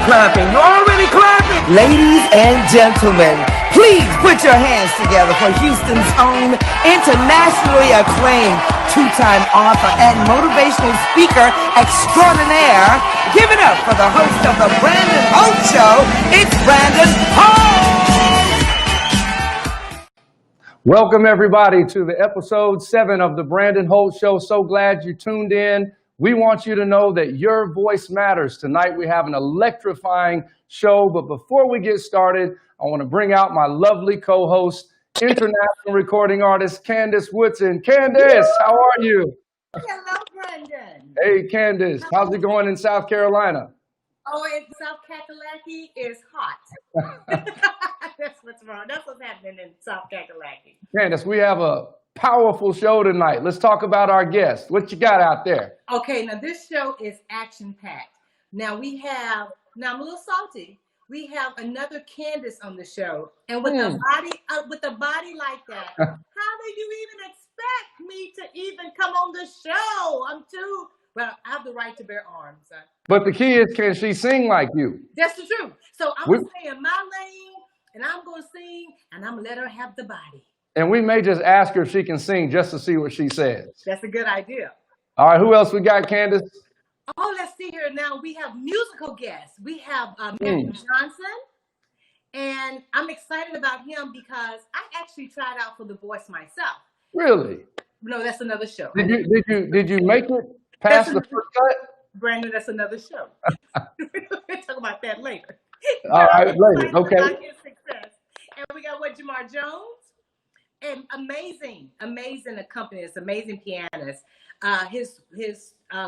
clapping. You already clapping? Ladies and gentlemen, please put your hands together for Houston's own internationally acclaimed two-time author and motivational speaker extraordinaire. Give it up for the host of the Brandon Holt Show. It's Brandon Holt! Welcome everybody to the episode 7 of the Brandon Holt Show. So glad you tuned in. We want you to know that your voice matters. Tonight we have an electrifying show, but before we get started, I want to bring out my lovely co-host, international recording artist, Candice Woodson. Candice, how are you? Hello, Brandon. Hey, Candice, how's it going in South Carolina? Oh, in South Kakalaki is hot. That's what's wrong. That's what's happening in South Kakalaki. Candice, we have a powerful show tonight. Let's talk about our guest. What you got out there? Okay, now this show is action-packed. Now I'm a little salty. We have another Candice on the show, and with a body like that, how do you even expect me to even come on the show? Well, I have the right to bear arms. But the key is, can she sing like you? That's the truth. So I'm going to stay in my lane, and I'm going to sing, and I'm going to let her have the body. And we may just ask her if she can sing just to see what she says. That's a good idea. All right, who else we got, Candice? Oh, let's see here now. We have musical guests. We have Matthew Johnson, and I'm excited about him because I actually tried out for The Voice myself. Really? No, that's another show. Did you make it past the first cut? Brandon, that's another show. We'll talk about that later. All right, later. Okay. And we got Jamar Jones. And amazing accompanist, amazing pianist. His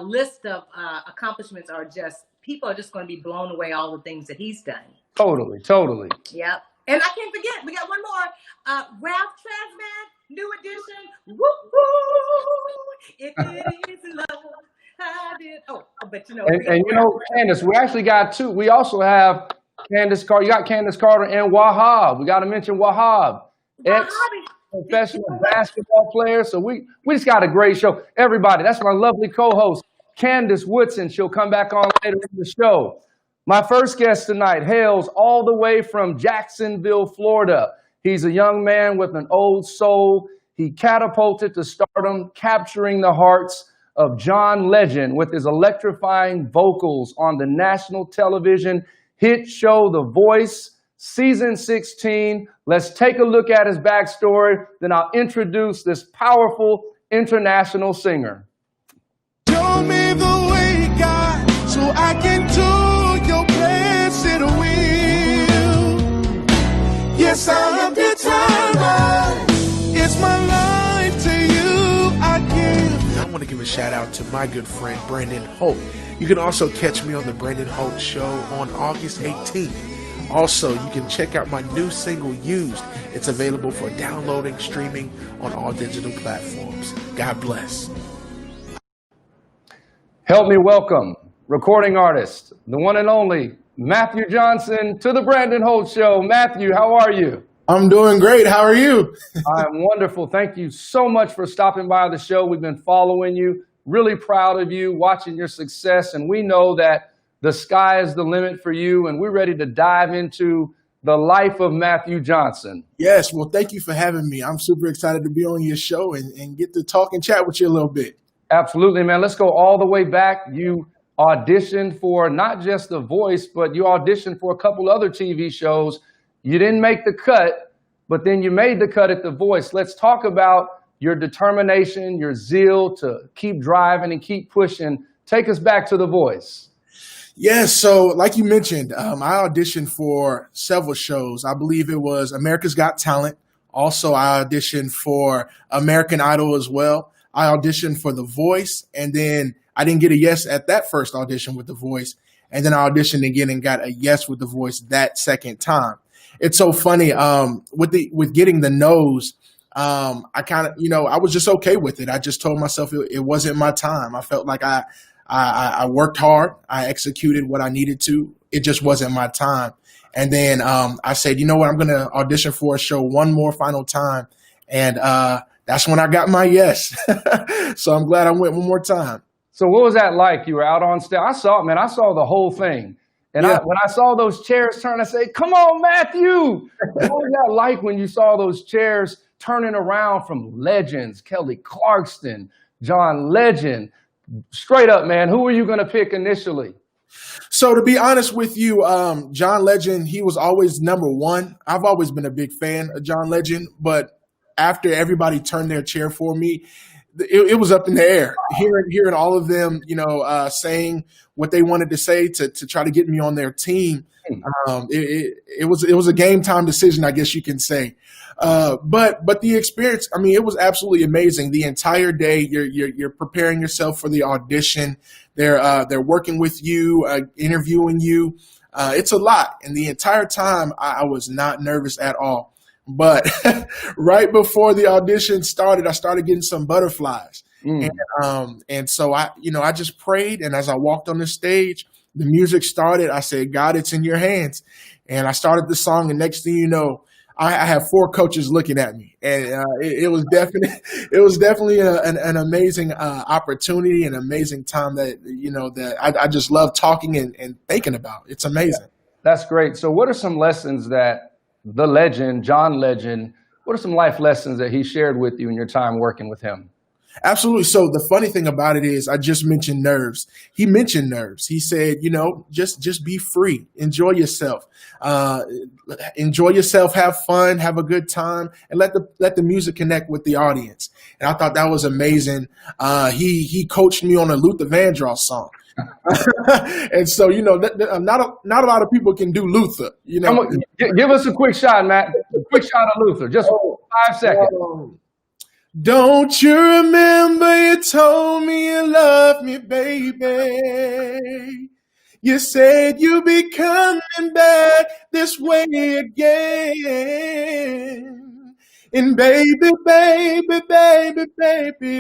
list of accomplishments are people are just going to be blown away all the things that he's done. Totally. Yep. And I can't forget, we got one more. Ralph Tresvant, new edition. Woo woo! If it is love, I did. But you know. And you know, Candice, we actually got two. We also have Candice Carter. You got Candice Carter and Wahhab. We got to mention Wahhab. Professional basketball player. So we just got a great show. Everybody, that's my lovely co-host, Candice Woodson. She'll come back on later in the show. My first guest tonight hails all the way from Jacksonville, Florida. He's a young man with an old soul. He catapulted to stardom, capturing the hearts of John Legend with his electrifying vocals on the national television hit show The Voice, Season 16. Let's take a look at his backstory, then I'll introduce this powerful international singer. Show me the way, God, so I can do your blessed will. Yes, I am determined. It's my life to you I give. I want to give a shout out to my good friend, Brandon Holt. You can also catch me on the Brandon Holt Show on August 18th. Also, you can check out my new single, Used. It's available for downloading, streaming on all digital platforms. God bless. Help me welcome recording artist, the one and only Matthew Johnson, to the Brandon Holt Show. Matthew, how are you? I'm doing great. How are you? I'm wonderful. Thank you so much for stopping by the show. We've been following you, really proud of you, watching your success, and we know that the sky is the limit for you, and we're ready to dive into the life of Matthew Johnson. Yes, well, thank you for having me. I'm super excited to be on your show and get to talk and chat with you a little bit. Absolutely, man. Let's go all the way back. You auditioned for not just The Voice, but you auditioned for a couple other TV shows. You didn't make the cut, but then you made the cut at The Voice. Let's talk about your determination, your zeal to keep driving and keep pushing. Take us back to The Voice. Yes, so like you mentioned, I auditioned for several shows. I believe it was America's Got Talent. Also, I auditioned for American Idol as well. I auditioned for The Voice, and then I didn't get a yes at that first audition with The Voice. And then I auditioned again and got a yes with The Voice that second time. It's so funny, with getting the no's, I kind of, I was just okay with it. I just told myself it wasn't my time. I felt like I worked hard. I executed what I needed to. It just wasn't my time. And then I said, you know what, I'm going to audition for a show one more final time. And that's when I got my yes. So I'm glad I went one more time. So what was that like? You were out on stage. I saw the whole thing. And when I saw those chairs turn, I said, come on, Matthew. What was that like when you saw those chairs turning around from legends, Kelly Clarkson, John Legend? Straight up, man, who were you going to pick initially? So to be honest with you, John Legend, he was always number one. I've always been a big fan of John Legend, but after everybody turned their chair for me, it was up in the air. Hearing all of them, saying what they wanted to say to try to get me on their team. It was a game time decision, I guess you can say. But the experience, I mean, it was absolutely amazing. The entire day, you're preparing yourself for the audition. They're working with you, interviewing you. It's a lot, and the entire time I was not nervous at all. But right before the audition started, I started getting some butterflies, and so I just prayed. And as I walked on the stage, the music started. I said, "God, it's in your hands." And I started the song, and next thing you know, I have 4 coaches looking at me, and it was definitely an amazing opportunity, an amazing time that I just love talking and thinking about. It's amazing. Yeah, that's great. So, what are some lessons that the legend, John Legend, what are some life lessons that he shared with you in your time working with him? Absolutely. So the funny thing about it is I just mentioned nerves. He mentioned nerves. He said, just be free. Enjoy yourself. Have fun, have a good time, and let the music connect with the audience. And I thought that was amazing. He coached me on a Luther Vandross song. And so, not a lot of people can do Luther. Give us a quick shot, Matt. A quick shot of Luther. Just 5 seconds. Don't you remember you told me you loved me, baby? You said you'd be coming back this way again. And baby,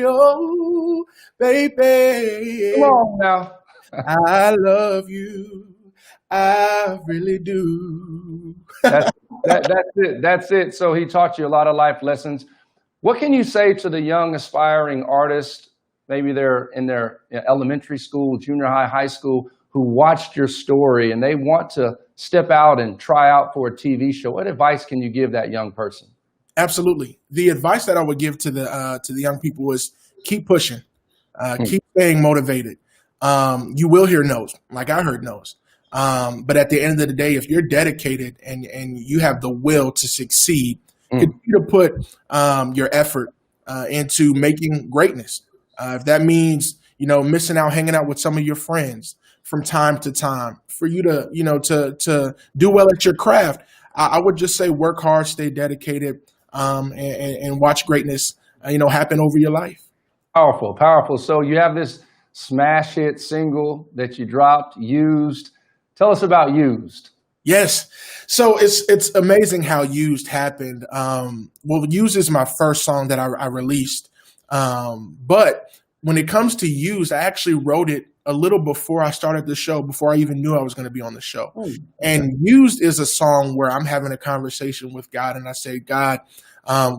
oh, baby. Come on now. I love you. I really do. That's it. That's it. So he taught you a lot of life lessons. What can you say to the young aspiring artists, maybe they're in their elementary school, junior high, high school, who watched your story and they want to step out and try out for a TV show? What advice can you give that young person? Absolutely. The advice that I would give to the young people is keep pushing, keep staying motivated. You will hear no's, like I heard no's. But at the end of the day, if you're dedicated and you have the will to succeed, continue to put your effort into making greatness. If that means, missing out, hanging out with some of your friends from time to time, for you to, to do well at your craft, I would just say work hard, stay dedicated, and watch greatness, happen over your life. Powerful, powerful. So you have this smash hit single that you dropped, Used. Tell us about Used. Yes. So it's amazing how Used happened. Used is my first song that I released. But when it comes to Used, I actually wrote it a little before I started the show, before I even knew I was going to be on the show. And Used is a song where I'm having a conversation with God, and I say, God,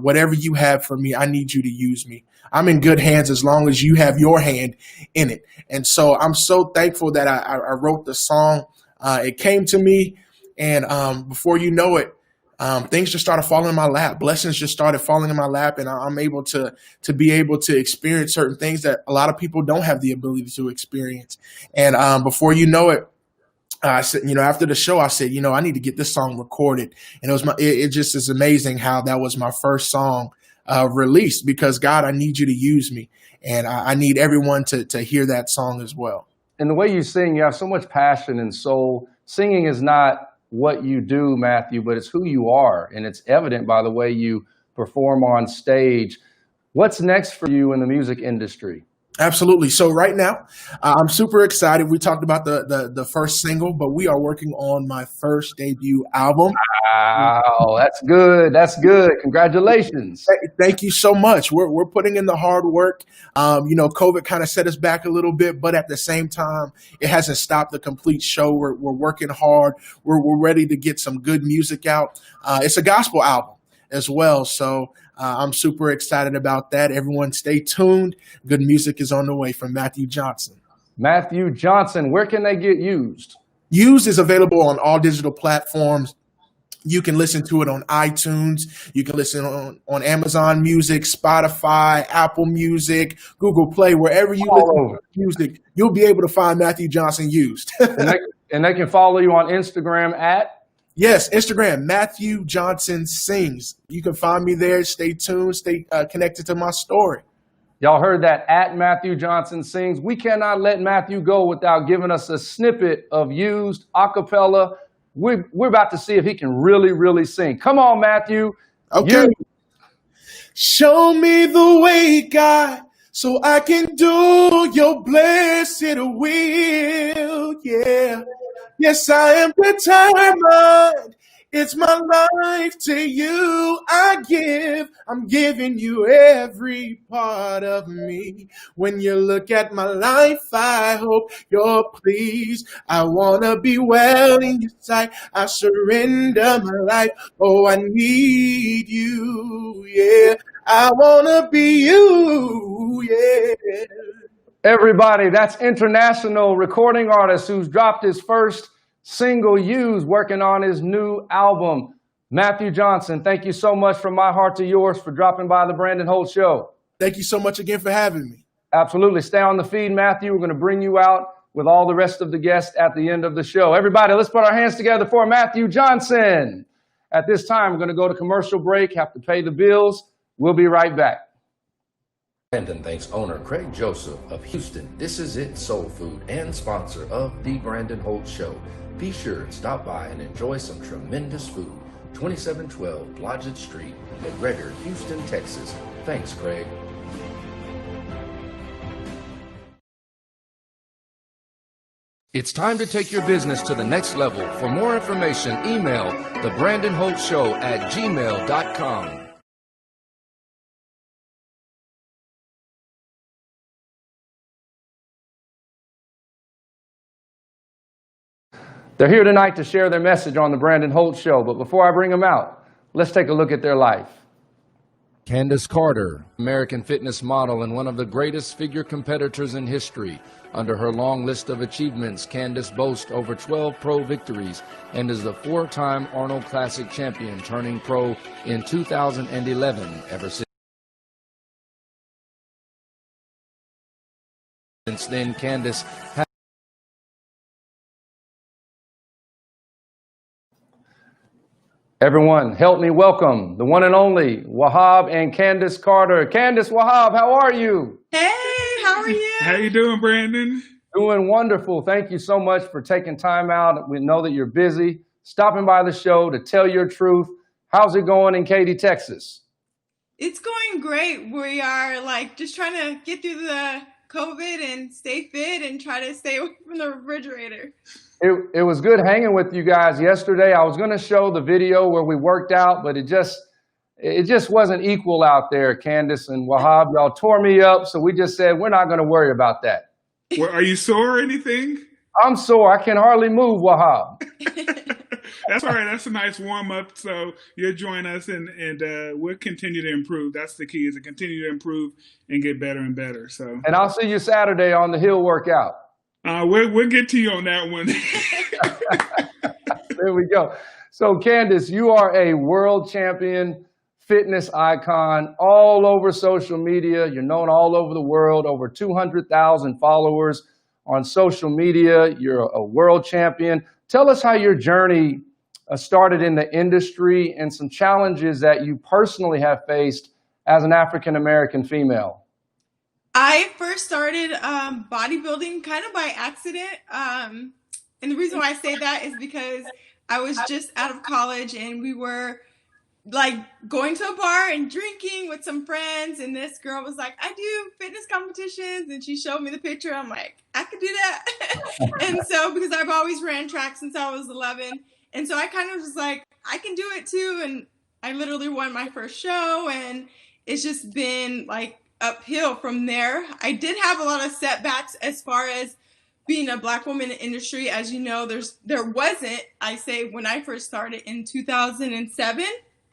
whatever you have for me, I need you to use me. I'm in good hands as long as you have your hand in it. And so I'm so thankful that I wrote the song. It came to me. And before you know it, things just started falling in my lap. Blessings just started falling in my lap, and I'm able to be able to experience certain things that a lot of people don't have the ability to experience. And before you know it, I said, after the show, I said, I need to get this song recorded. And it just is amazing how that was my first song released, because God, I need you to use me, and I need everyone to hear that song as well. And the way you sing, you have so much passion and soul. Singing is not what you do, Matthew, but it's who you are. And it's evident by the way you perform on stage. What's next for you in the music industry? Absolutely. So right now, I'm super excited. We talked about the first single, but we are working on my first debut album. Wow, that's good. That's good. Congratulations. Thank you so much. We're putting in the hard work. COVID kind of set us back a little bit, but at the same time, it hasn't stopped the complete show. We're working hard. We're ready to get some good music out. It's a gospel album as well. So I'm super excited about that. Everyone stay tuned. Good music is on the way from Matthew Johnson. Matthew Johnson, where can they get used? Used is available on all digital platforms. You can listen to it on iTunes. You can listen on Amazon Music, Spotify, Apple Music, Google Play, wherever you listen to music, you'll be able to find Matthew Johnson Used. And they can follow you on Instagram at? Yes, Instagram, Matthew Johnson Sings. You can find me there. Stay tuned. Stay connected to my story. Y'all heard that, at Matthew Johnson Sings. We cannot let Matthew go without giving us a snippet of Used a cappella. We're about to see if he can really, really sing. Come on, Matthew. Okay. Show me the way, God, so I can do your blessed will. Yeah. Yes, I am determined. It's my life to you I give. I'm giving you every part of me. When you look at my life, I hope you're pleased. I want to be well in your sight. I surrender my life. Oh, I need you. Yeah, I want to be you. Yeah. Everybody, that's international recording artist who's dropped his first single, Used, working on his new album. Matthew Johnson, thank you so much from my heart to yours for dropping by the Brandon Holt Show. Thank you so much again for having me. Absolutely. Stay on the feed, Matthew. We're going to bring you out with all the rest of the guests at the end of the show. Everybody, let's put our hands together for Matthew Johnson. At this time, we're going to go to commercial break, have to pay the bills. We'll be right back. Brandon thanks owner Craig Joseph of Houston, This Is It Soul Food, and sponsor of The Brandon Holt Show. Be sure and stop by and enjoy some tremendous food. 2712 Blodgett Street, McGregor, Houston, Texas. Thanks, Craig. It's time to take your business to the next level. For more information, email thebrandonholtshow@gmail.com. They're here tonight to share their message on the Brandon Holt Show, but before I bring them out, let's take a look at their life. Candice Carter, American fitness model and one of the greatest figure competitors in history. Under her long list of achievements, Candice boasts over 12 pro victories and is the 4-time Arnold Classic champion, turning pro in 2011. Ever since then, Candice has Everyone, help me welcome the one and only Wahhab and Candice Carter. Candice, Wahhab, how are you? Hey, how are you? How you doing, Brandon? Doing wonderful. Thank you so much for taking time out. We know that you're busy, stopping by the show to tell your truth. How's it going in Katy, Texas? It's going great. We are just trying to get through the COVID and stay fit and try to stay away from the refrigerator. It was good hanging with you guys yesterday. I was going to show the video where we worked out, but it just wasn't equal out there, Candice and Wahhab. Y'all tore me up, so we just said we're not going to worry about that. Well, are you sore or anything? I'm sore. I can hardly move, Wahhab. That's all right. That's a nice warm-up. So you'll join us, and we'll continue to improve. That's the key, is to continue to improve and get better and better. So. And I'll see you Saturday on the Hill workout. We'll get to you on that one. There we go. So, Candice, you are a world champion, fitness icon, all over social media. You're known all over the world, over 200,000 followers on social media. You're a world champion. Tell us how your journey started in the industry and some challenges that you personally have faced as an African-American female. I first started bodybuilding kind of by accident. And the reason why I say that is because I was just out of college and we were going to a bar and drinking with some friends. And this girl was like, I do fitness competitions. And she showed me the picture. I'm like, I could do that. And so, because I've always ran track since I was 11. And so I kind of was like, I can do it too. And I literally won my first show. And it's just been uphill from there. I did have a lot of setbacks as far as being a Black woman in the industry. As you know, there wasn't, I say, when I first started in 2007.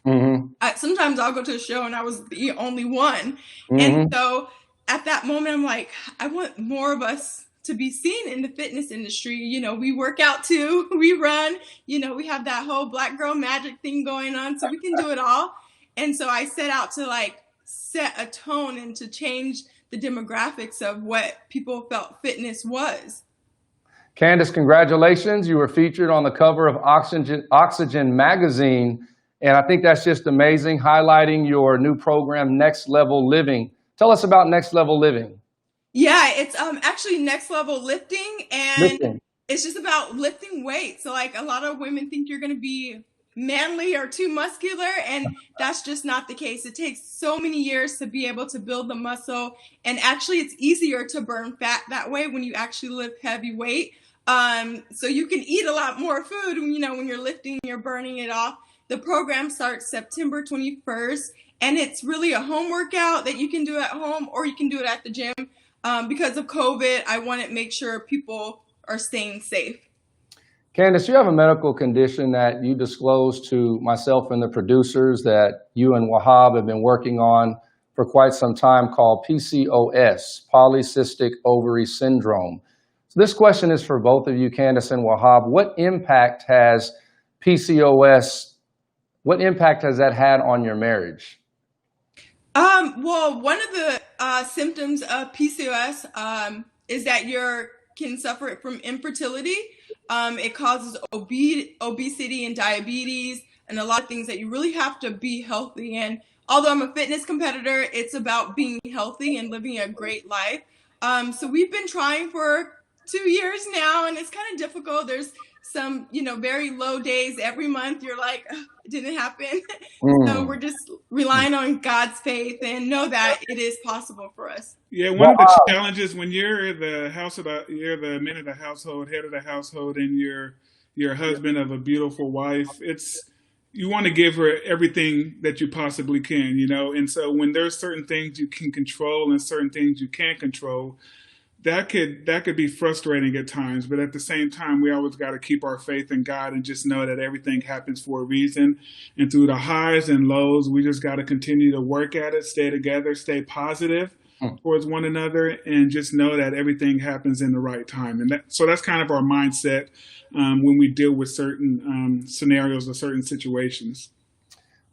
Mm-hmm. Sometimes I'll go to a show and I was the only one. Mm-hmm. And so at that moment, I'm like, I want more of us to be seen in the fitness industry. You know, we work out too, we run, you know, we have that whole black girl magic thing going on, so we can do it all. And so I set out to like set a tone and to change the demographics of what people felt fitness was. Candice, congratulations. You were featured on the cover of Oxygen magazine. And I think that's just amazing, highlighting your new program, Next Level Living. Tell us about Next Level Living. Yeah, it's actually Next Level Lifting, and it's just about lifting weight. So like a lot of women think you're going to be manly or too muscular, and that's just not the case. It takes so many years to be able to build the muscle, and actually it's easier to burn fat that way when you actually lift heavy weight. So you can eat a lot more food, you know, when you're lifting, you're burning it off. The program starts September 21st, and it's really a home workout that you can do at home or you can do it at the gym. Because of COVID, I want to make sure people are staying safe. Candice, you have a medical condition that you disclosed to myself and the producers that you and Wahhab have been working on for quite some time, called PCOS, polycystic ovary syndrome. So this question is for both of you, Candice and Wahhab. What impact has that had on your marriage? Well, one of the symptoms of PCOS is that you can suffer from infertility. It causes obesity and diabetes and a lot of things that you really have to be healthy. And although I'm a fitness competitor, it's about being healthy and living a great life. So we've been trying for 2 years now, and it's kind of difficult. There's some, you know, very low days every month. You're like, it didn't happen. So we're just relying on God's faith and know that it is possible for us. Yeah, one of the challenges when you're the you're the man of the household, head of the household, and you're a husband of a beautiful wife, you want to give her everything that you possibly can, you know. And so when there's certain things you can control and certain things you can't control, that could be frustrating at times, but at the same time, we always got to keep our faith in God and just know that everything happens for a reason. And through the highs and lows, we just got to continue to work at it, stay together, stay positive towards one another, and just know that everything happens in the right time. And so that's kind of our mindset when we deal with certain scenarios or certain situations.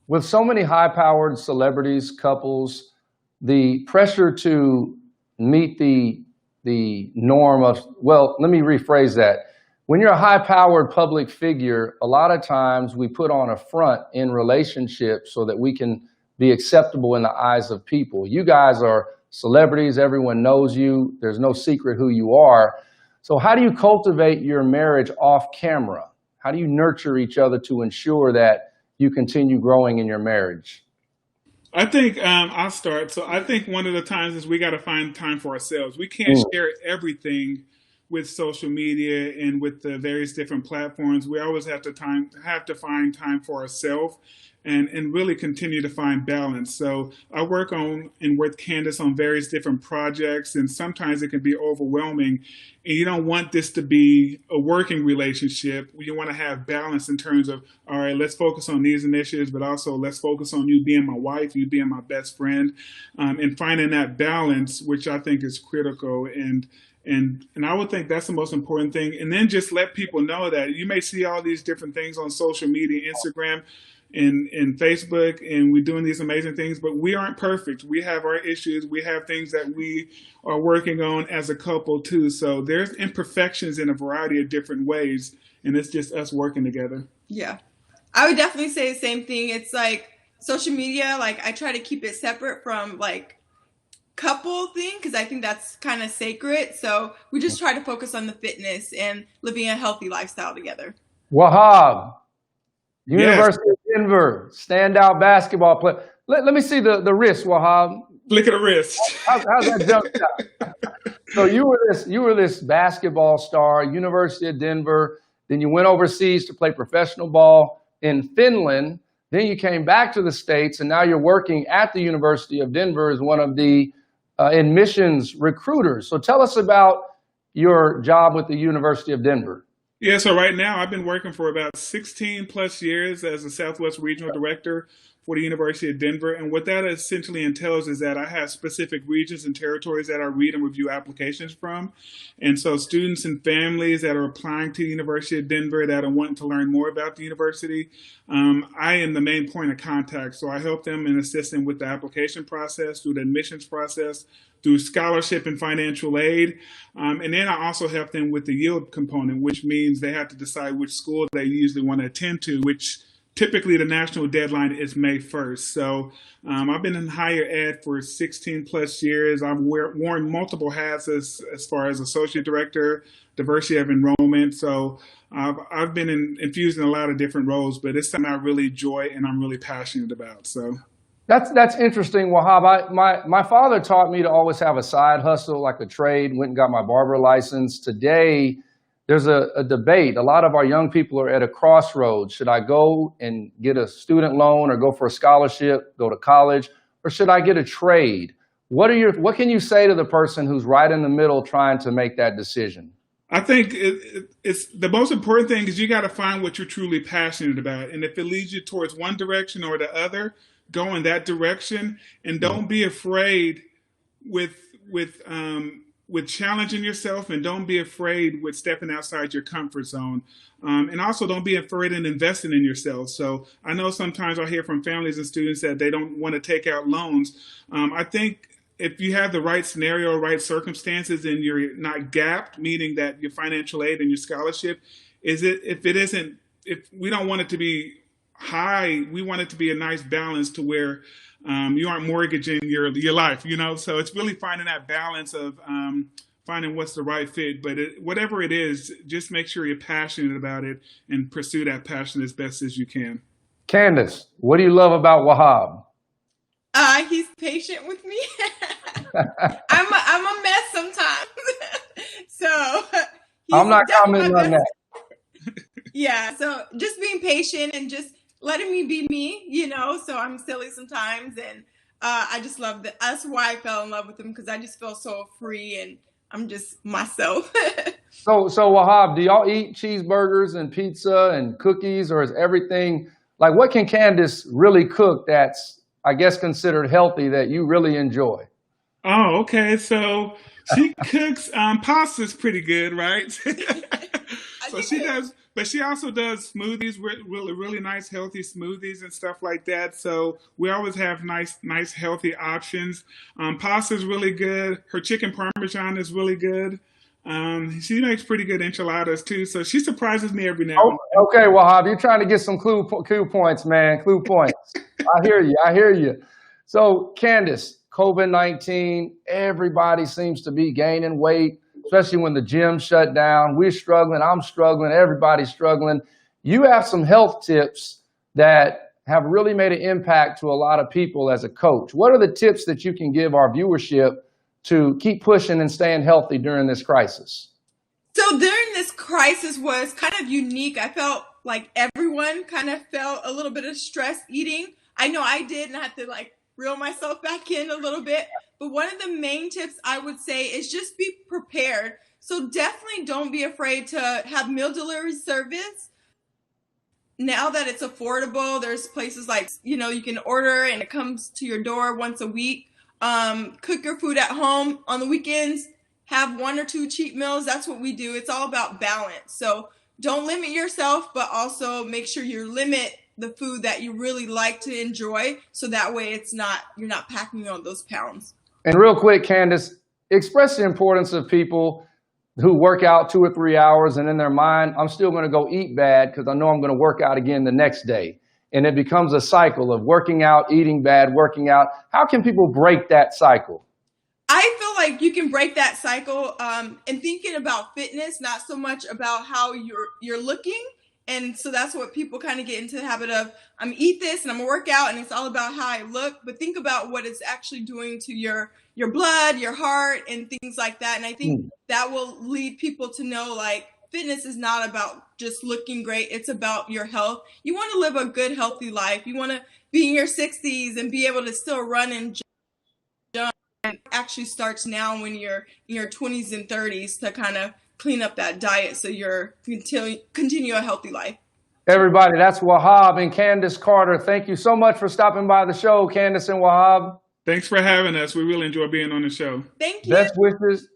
With so many high-powered celebrities, couples, the pressure to meet the norm of, well, let me rephrase that. When you're a high-powered public figure, a lot of times we put on a front in relationships so that we can be acceptable in the eyes of people. You guys are celebrities. Everyone knows you. There's no secret who you are. So how do you cultivate your marriage off camera? How do you nurture each other to ensure that you continue growing in your marriage? I think I'll start. So I think one of the times is we got to find time for ourselves. We can't share everything with social media and with the various different platforms. We always have to find time for ourselves and really continue to find balance. So I work on and with Candice on various different projects, and sometimes it can be overwhelming. And you don't want this to be a working relationship. You want to have balance in terms of, all right, let's focus on these initiatives, but also let's focus on you being my wife, you being my best friend, and finding that balance, which I think is critical. And I would think that's the most important thing. And then just let people know that you may see all these different things on social media, Instagram, in Facebook, and we're doing these amazing things, but we aren't perfect. We have our issues. We have things that we are working on as a couple too. So there's imperfections in a variety of different ways, and it's just us working together. Yeah, I would definitely say the same thing. It's like social media, like I try to keep it separate from like couple thing because I think that's kind of sacred. So we just try to focus on the fitness and living a healthy lifestyle together. Wahhab, University of Denver, standout basketball player. Let me see the wrist, Wahhab. Flick of the wrist. How's that jump shot? So you were this basketball star, University of Denver. Then you went overseas to play professional ball in Finland. Then you came back to the States, and now you're working at the University of Denver as one of the admissions recruiters. So tell us about your job with the University of Denver. Yeah, so right now I've been working for about 16 plus years as a Southwest Regional Director for the University of Denver. And what that essentially entails is that I have specific regions and territories that I read and review applications from. And so students and families that are applying to the University of Denver that are wanting to learn more about the university, I am the main point of contact. So I help them and assist them with the application process, through the admissions process, through scholarship and financial aid. And then I also help them with the yield component, which means they have to decide which school they usually want to attend to, which typically the national deadline is May 1st. So I've been in higher ed for 16 plus years. I've worn multiple hats as far as associate director, diversity of enrollment. So I've been infused in a lot of different roles, but it's something I really enjoy and I'm really passionate about. So That's interesting, Wahhab. My father taught me to always have a side hustle, like a trade. Went and got my barber license. Today, there's a debate. A lot of our young people are at a crossroads. Should I go and get a student loan or go for a scholarship, go to college, or should I get a trade? What can you say to the person who's right in the middle trying to make that decision? I think it's the most important thing is you got to find what you're truly passionate about. And if it leads you towards one direction or the other, go in that direction, and don't be afraid with challenging yourself, and don't be afraid with stepping outside your comfort zone. And also don't be afraid in investing in yourself. So I know sometimes I hear from families and students that they don't want to take out loans. I think if you have the right scenario, right circumstances, and you're not gapped, meaning that your financial aid and your scholarship, if we don't want it to be high, we want it to be a nice balance to where you aren't mortgaging your life, so it's really finding that balance of finding what's the right fit. But whatever it is, just make sure you're passionate about it and pursue that passion as best as you can. Candice, what do you love about Wahhab? He's patient with me. I'm a mess sometimes. So I'm not commenting on that. Yeah, so just being patient and just letting me be me, so I'm silly sometimes. And I just love that. That's why I fell in love with him, because I just feel so free and I'm just myself. So Wahhab, do y'all eat cheeseburgers and pizza and cookies, or is everything, like, what can Candice really cook that's, I guess, considered healthy that you really enjoy? Oh, okay. So she cooks pasta's pretty good, right? So she does. But she also does smoothies, really nice, healthy smoothies and stuff like that. So we always have nice, healthy options. Pasta's really good. Her chicken parmesan is really good. She makes pretty good enchiladas too. So she surprises me every now and then. Okay, Wahhab, you're trying to get some clue points, man. Clue points. I hear you. So Candice, COVID-19, everybody seems to be gaining weight, especially when the gym shut down. We're struggling. I'm struggling. Everybody's struggling. You have some health tips that have really made an impact to a lot of people as a coach. What are the tips that you can give our viewership to keep pushing and staying healthy during this crisis? So during this crisis was kind of unique. I felt like everyone kind of felt a little bit of stress eating. I know I did, and I had to reel myself back in a little bit. But one of the main tips I would say is just be prepared. So definitely don't be afraid to have meal delivery service. Now that it's affordable, there's places like, you can order and it comes to your door once a week. Cook your food at home on the weekends. Have 1 or 2 cheat meals. That's what we do. It's all about balance. So don't limit yourself, but also make sure you limit the food that you really like to enjoy. So that way you're not packing on those pounds. And real quick, Candice, express the importance of people who work out 2 or 3 hours and in their mind, I'm still going to go eat bad because I know I'm going to work out again the next day. And it becomes a cycle of working out, eating bad, working out. How can people break that cycle? I feel like you can break that cycle and thinking about fitness, not so much about how you're looking. And so that's what people kind of get into the habit of, I'm gonna eat this and I'm gonna work out and it's all about how I look, but think about what it's actually doing to your blood, your heart, and things like that. And I think that will lead people to know, fitness is not about just looking great. It's about your health. You want to live a good, healthy life. You want to be in your 60s and be able to still run and jump. And it actually starts now when you're in your 20s and 30s to kind of clean up that diet so you're continue a healthy life. Everybody, that's Wahhab and Candice Carter. Thank you so much for stopping by the show, Candice and Wahhab. Thanks for having us. We really enjoy being on the show. Thank you. Best wishes.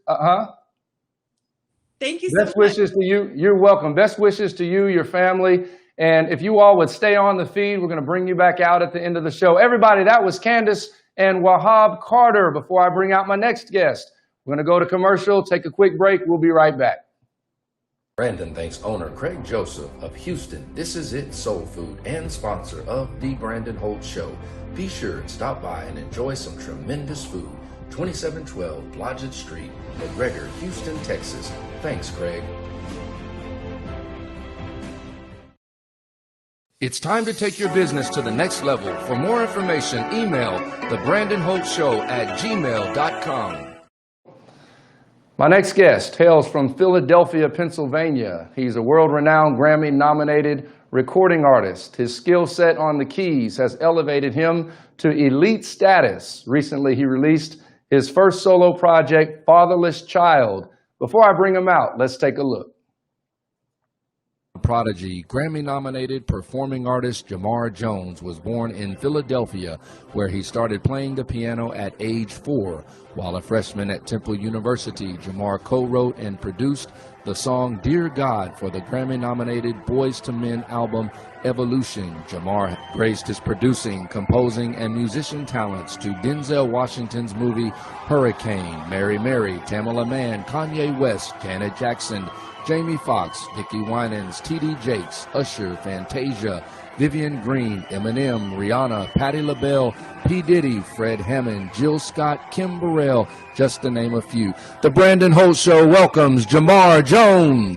Thank you so much. Best wishes to you. You're welcome. Best wishes to you, your family. And if you all would stay on the feed, we're going to bring you back out at the end of the show. Everybody, that was Candice and Wahhab Carter. Before I bring out my next guest, we're going to go to commercial, take a quick break. We'll be right back. Brandon thanks owner Craig Joseph of Houston, This Is It Soul Food, and sponsor of The Brandon Holt Show. Be sure and stop by and enjoy some tremendous food. 2712 Blodgett Street, McGregor, Houston, Texas. Thanks, Craig. It's time to take your business to the next level. For more information, email thebrandonholtshow@gmail.com. My next guest hails from Philadelphia, Pennsylvania. He's a world-renowned Grammy-nominated recording artist. His skill set on the keys has elevated him to elite status. Recently, he released his first solo project, Fatherless Child. Before I bring him out, let's take a look. Prodigy, Grammy-nominated performing artist Jamar Jones was born in Philadelphia, where he started playing the piano at age 4. While a freshman at Temple University, Jamar co-wrote and produced the song Dear God for the Grammy-nominated Boys to Men album Evolution. Jamar graced his producing, composing, and musician talents to Denzel Washington's movie Hurricane, Mary Mary, Tamala Mann, Kanye West, Janet Jackson, Jamie Foxx, Dickie Winans, T.D. Jakes, Usher, Fantasia, Vivian Green, Eminem, Rihanna, Patti LaBelle, P. Diddy, Fred Hammond, Jill Scott, Kim Burrell, just to name a few. The Brandon Holt Show welcomes Jamar Jones.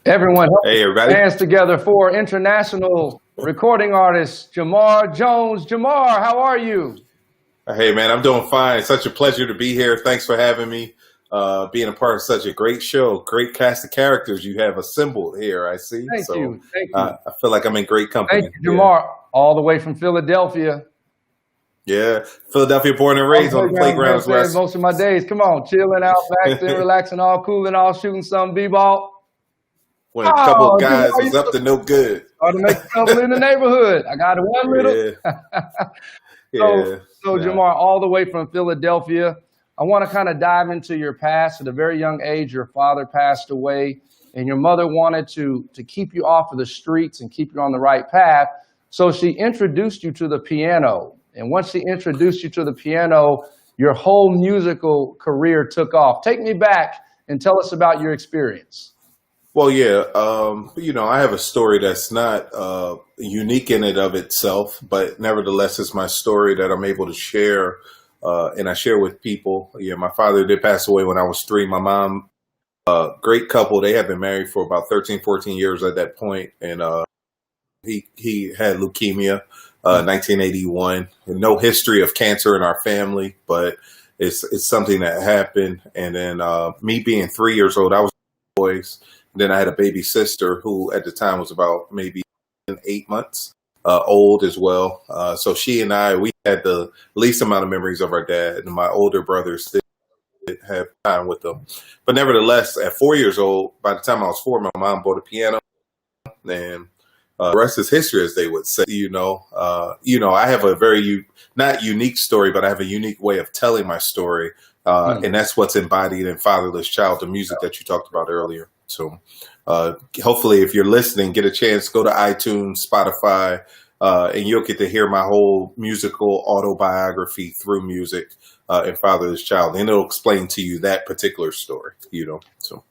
Everyone, hey everybody, hands together for international recording artist Jamar Jones. Jamar, how are you? Hey man, I'm doing fine. Such a pleasure to be here. Thanks for having me. Being a part of such a great show, great cast of characters you have assembled here. I see. Thank you. I feel like I'm in great company. Thank you, Jamar, all the way from Philadelphia. Yeah, Philadelphia, born and raised on the playgrounds. Most of my days. Come on, chilling out back there, relaxing, all cool and all, shooting some b-ball. When a couple of guys was up to no good. Or to make trouble in the neighborhood. I got one little. Yeah. So Jamar, all the way from Philadelphia, I want to kind of dive into your past. At a very young age, your father passed away, and your mother wanted to keep you off of the streets and keep you on the right path. So she introduced you to the piano. And once she introduced you to the piano, your whole musical career took off. Take me back and tell us about your experience. Well, yeah, I have a story that's not unique in and of itself, but nevertheless, it's my story that I'm able to share, and I share with people. Yeah, my father did pass away when I was 3. My mom, great couple. They had been married for about 13, 14 years at that point, and he had leukemia, 1981. No history of cancer in our family, but it's something that happened. And then me being 3 years old, I was boys. Then I had a baby sister who at the time was about maybe 8 months old as well. So she and I, we had the least amount of memories of our dad. And my older brothers did have time with them. But nevertheless, at 4 years old, by the time I was 4, my mom bought a piano. And the rest is history, as they would say. I have a very, not unique story, but I have a unique way of telling my story. And that's what's embodied in Fatherless Child, the music that you talked about earlier. So hopefully if you're listening, get a chance, go to iTunes, Spotify, and you'll get to hear my whole musical autobiography through music in Fatherless Child. And it'll explain to you that particular story, So,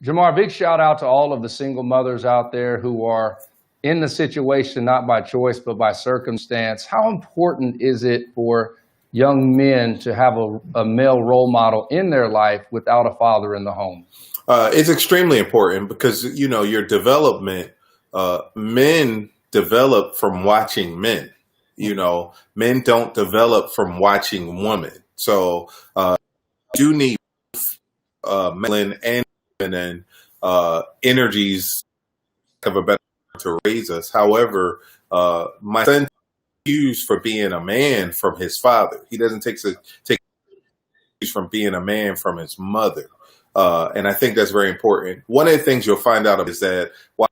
Jamar, big shout out to all of the single mothers out there who are in the situation, not by choice, but by circumstance. How important is it for young men to have a male role model in their life without a father in the home? It's extremely important because, your development, men develop from watching men. Men don't develop from watching women. So you do need masculine and feminine energies of a better to raise us. However, my son cues for being a man from his father. He doesn't take cues from being a man from his mother. And I think that's very important. One of the things you'll find out is that while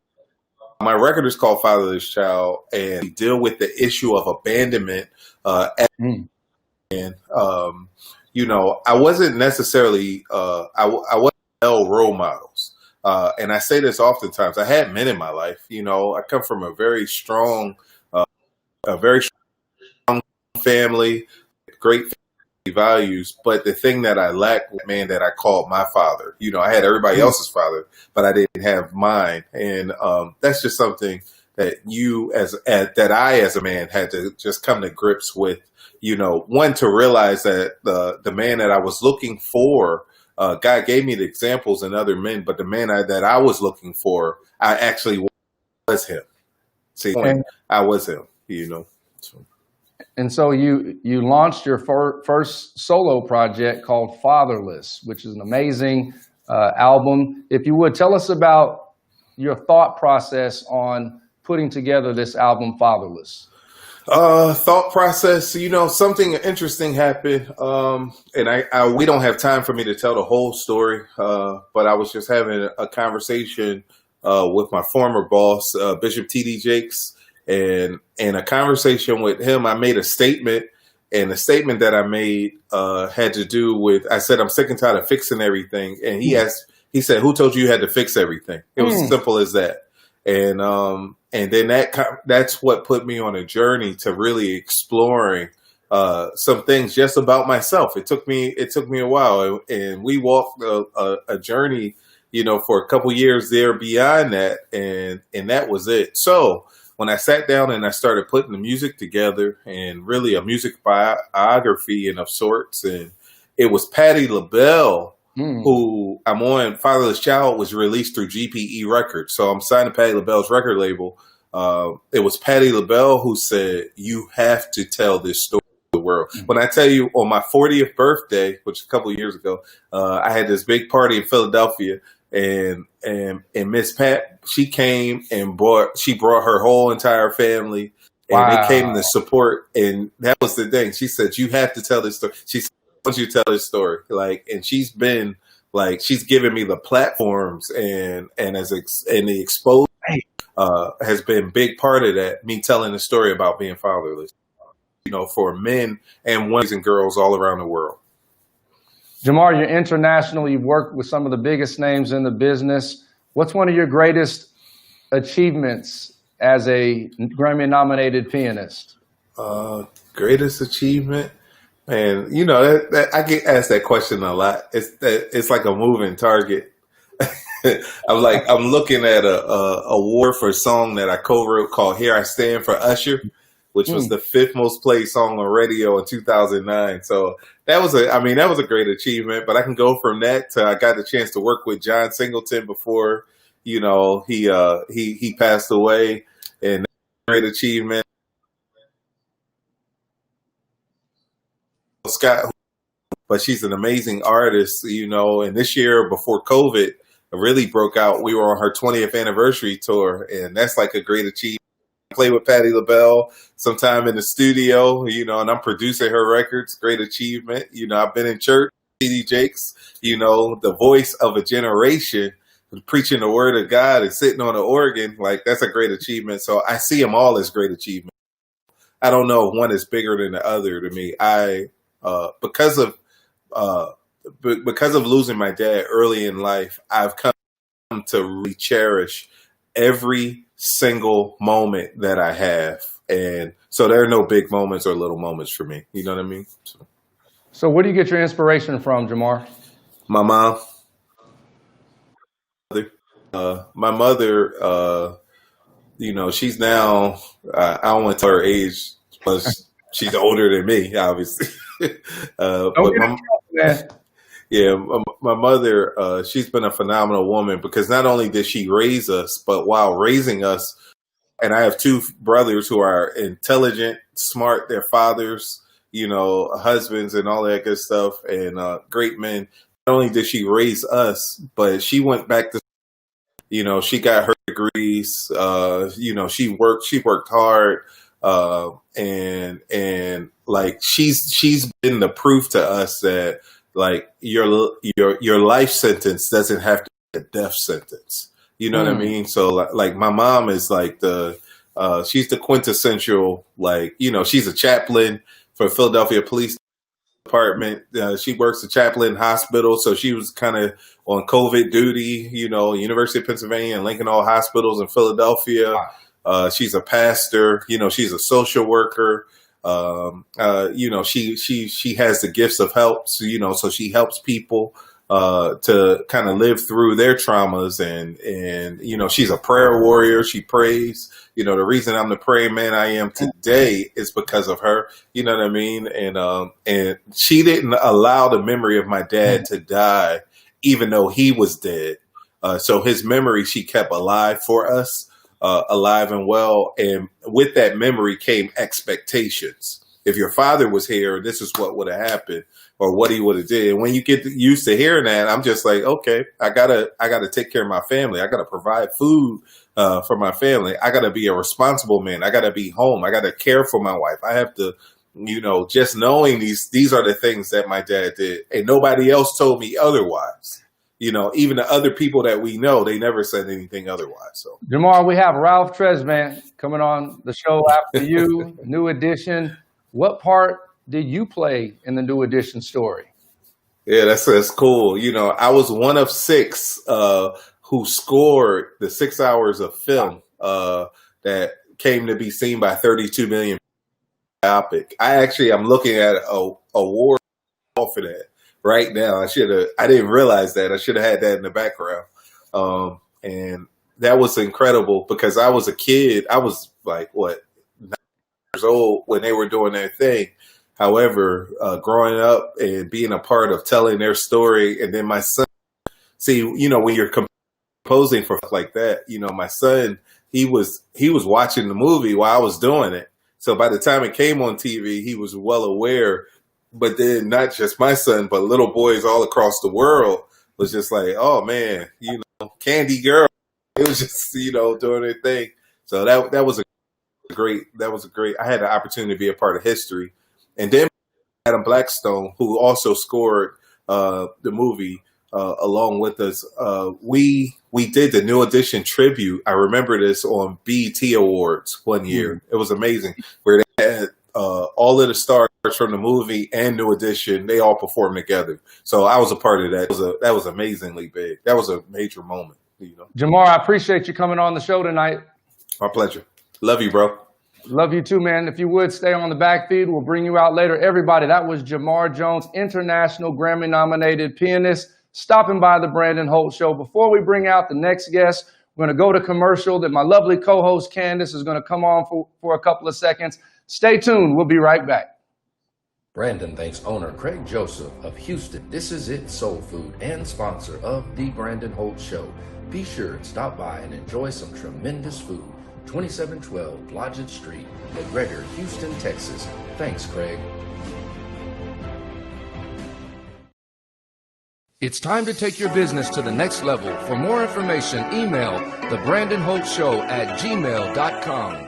my record is called Fatherless Child, and we deal with the issue of abandonment, and I wasn't necessarily I wasn't role models. And I say this oftentimes. I had men in my life. I come from a very strong family, great values, but the thing that I lacked was a man that I called my father. I had everybody else's father, but I didn't have mine, and that's just something that I as a man had to just come to grips with. One, to realize that the man that I was looking for, God gave me the examples in other men, but the man that I was looking for, I actually was him. See, I was him. So. And so you launched your first solo project called Fatherless, which is an amazing album. If you would, tell us about your thought process on putting together this album, Fatherless. Thought process, something interesting happened. And we don't have time for me to tell the whole story. But I was just having a conversation with my former boss, Bishop T.D. Jakes. And in a conversation with him, I made a statement, and the statement that I made had to do with, I said, I'm sick and tired of fixing everything. And he said, who told you had to fix everything? It was as simple as that. And then that's what put me on a journey to really exploring some things just about myself. It took me a while, and we walked a journey, for a couple years there beyond that, and that was it. So when I sat down and I started putting the music together, and really a music biography and of sorts, and it was Patti LaBelle, who I'm on. Fatherless Child was released through GPE Records, so I'm signed to Patti LaBelle's record label. It was Patti LaBelle who said, "You have to tell this story to the world." When I tell you, on my 40th birthday, which is a couple of years ago, I had this big party in Philadelphia. And Miss Pat, she came and brought her whole entire family, and they came to support. And that was the thing. She said, "You have to tell this story." She said, "I want you to tell this story." And she's been she's given me the platforms, and the exposure has been a big part of that. Me telling the story about being fatherless, for men and boys and girls all around the world. Jamar, you're international. You've worked with some of the biggest names in the business. What's one of your greatest achievements as a Grammy-nominated pianist? Greatest achievement? Man, I get asked that question a lot. It's like a moving target. I'm looking at a award for a song that I co-wrote called "Here I Stand" for Usher, which was the 5th most played song on radio in 2009. So that was a great achievement. But I can go from that to I got the chance to work with John Singleton before, he passed away, and that's a great achievement. Scott, but she's an amazing artist, and this year before COVID really broke out, we were on her 20th anniversary tour, and that's like a great achievement. Play with Patti LaBelle sometime in the studio, and I'm producing her records. Great achievement. I've been in church, T.D. Jakes, the voice of a generation, preaching the word of God and sitting on the organ. That's a great achievement. So I see them all as great achievements. I don't know if one is bigger than the other to me. Because of losing my dad early in life, I've come to really cherish every single moment that I have. And so there are no big moments or little moments for me. You know what I mean? So where do you get your inspiration from, Jamar? My mom. My mother, she's now, I don't want to tell her age, but she's older than me, obviously. My mother, she's been a phenomenal woman, because not only did she raise us, but while raising us, and I have 2 brothers who are intelligent, smart, their fathers, husbands and all that good stuff, and great men. Not only did she raise us, but she went back to, she got her degrees, she worked hard, and she's been the proof to us that like your life sentence doesn't have to be a death sentence. You know what I mean? So like my mom is like she's the quintessential, like, she's a chaplain for Philadelphia Police Department. She works at Chaplain Hospital, so she was kind of on COVID duty, University of Pennsylvania and Lincoln Hall Hospitals in Philadelphia. She's a pastor, she's a social worker. She has the gifts of help, so she helps people to kind of live through their traumas, and she's a prayer warrior. She prays. The reason I'm the praying man I am today is because of her. You know what I mean? And she didn't allow the memory of my dad to die, even though he was dead. So his memory she kept alive for us, alive and well. And with that memory came expectations. If your father was here, this is what would have happened, or what he would have did. And when you get used to hearing that, I'm just like, okay, I gotta take care of my family. I gotta provide food for my family. I gotta be a responsible man. I gotta be home. I gotta care for my wife. I have to, just knowing these are the things that my dad did, and nobody else told me otherwise. Even the other people that we know, they never said anything otherwise. So, Jamar, we have Ralph Tresvant coming on the show after you, New Edition. What part did you play in the New Edition story? Yeah, that's cool. I was one of 6 who scored the 6 hours of film that came to be seen by 32 million biopic. I'm looking at a award for that right now. I didn't realize that. I should have had that in the background. And that was incredible because I was a kid. I was like, 9 years old when they were doing their thing. However, growing up and being a part of telling their story, and then my son, when you're composing for stuff like that, my son, he was watching the movie while I was doing it. So by the time it came on TV, he was well aware. But then not just my son, but little boys all across the world was just like, oh man, Candy girl. It was just, doing their thing. So that was a great. I had the opportunity to be a part of history. And then Adam Blackstone, who also scored the movie along with us. We did the New Edition tribute. I remember this on BET Awards one year. It was amazing, where they had all of the stars from the movie and New Edition. They all performed together. So I was a part of that. That was amazingly big. That was a major moment. Jamar, I appreciate you coming on the show tonight. My pleasure. Love you, bro. Love you too, man. If you would stay on the back feed, we'll bring you out later. Everybody, that was Jamar Jones, international Grammy-nominated pianist, stopping by the Brandon Holt Show. Before we bring out the next guest, we're going to go to commercial that my lovely co-host Candice is going to come on for a couple of seconds. Stay tuned. We'll be right back. Brandon thanks owner Craig Joseph of Houston, This Is It Soul Food, and sponsor of The Brandon Holt Show. Be sure to stop by and enjoy some tremendous food. 2712 Blodgett Street, McGregor, Houston, Texas. Thanks, Craig. It's time to take your business to the next level. For more information, email thebrandonholtshow@gmail.com.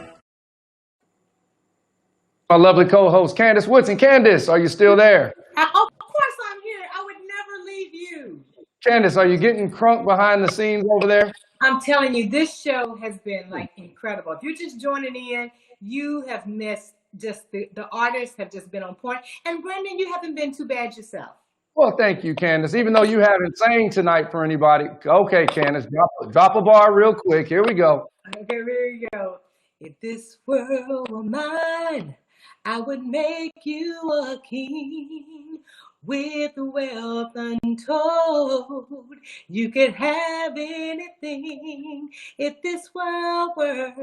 My lovely co-host Candice Woodson. Candice, are you still there? Of course I'm here. I would never leave you. Candice, are you getting crunk behind the scenes over there? I'm telling you, this show has been incredible. If you're just joining in, you have missed just the artists have just been on point. And Brandon, you haven't been too bad yourself. Well, thank you, Candice. Even though you haven't sang tonight for anybody. Okay, Candice, drop a bar real quick. Here we go. Okay, here you go. If this world were mine, I would make you a king. With wealth untold, you could have anything if this world were